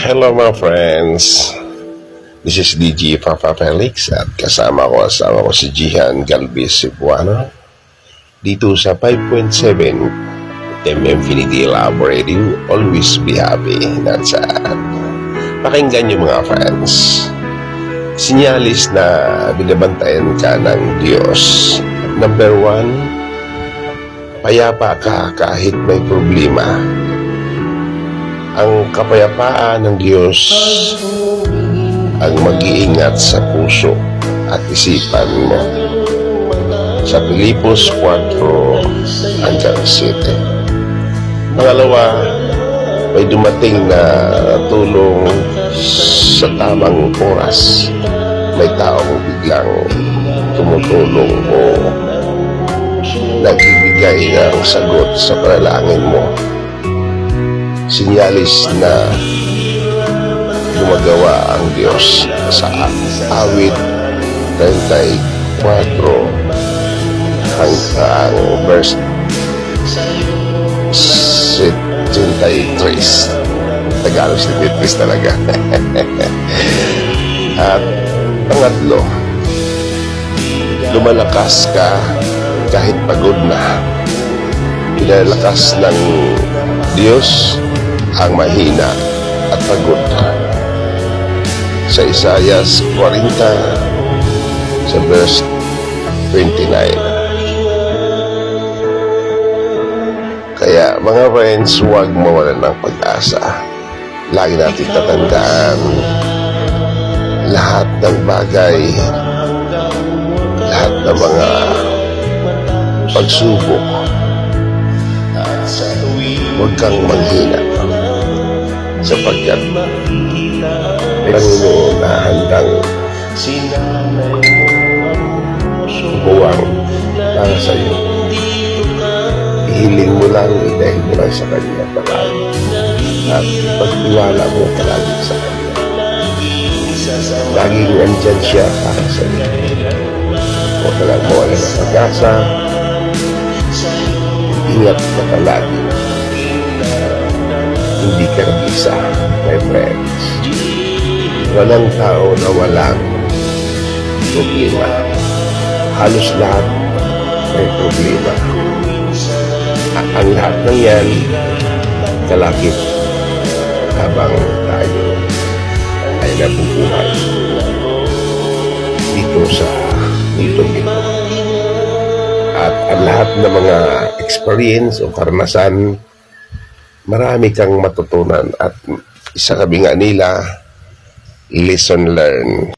Hello mga friends, this is DG Papa Felix at kasama ko si Jihan Galvez Cebuano dito sa 5.7 M-Infinity Love Radio. Always be happy. Pakinggan nyo mga friends, sinyalis na binabantayan ka ng Diyos. Number 1, payapa ka kahit may problema. Ang kapayapaan ng Diyos ang mag-iingat sa puso at isipan mo. Sa Pilipos 4:7. Pangalawa, may dumating na tulong sa tamang oras. May taong biglang tumutulong o nagbibigay ng sagot sa panalangin mo. Sinyalis na gumagawa ang Diyos sa awit 34 hanggang verse 73. Tagalog 73 talaga. At pangatlo, lumalakas ka kahit pagod na. Pinalakas ng Diyos ang mahina at pagod. Sa Isaias 40 sa verse 29. Kaya mga friends, huwag mawalan ng pag-asa. Lagi natin tatandaan, lahat ng bagay, lahat ng mga pagsubok, huwag kang manghina, sapagkat Panginoon na handang buwang para sa iyo. Ihiling mo lang, idahil mo lang sa Kanya palagi, at pagtiwala mo palagi sa Kanya. Laging andyan siya para sa iyo. Huwag ka lang mawala ng pag-asa. Ingat ka palagi. Hindi ka nag-isa, my friends. Walang tao na walang problema. Halos lahat may problema. Ang lahat ng yan kalakip habang tayo ay nabubuhay dito sa mundong ito. At ang lahat ng mga experience o karanasan, marami kang matutunan, at isa sabi nga nila, lesson learned.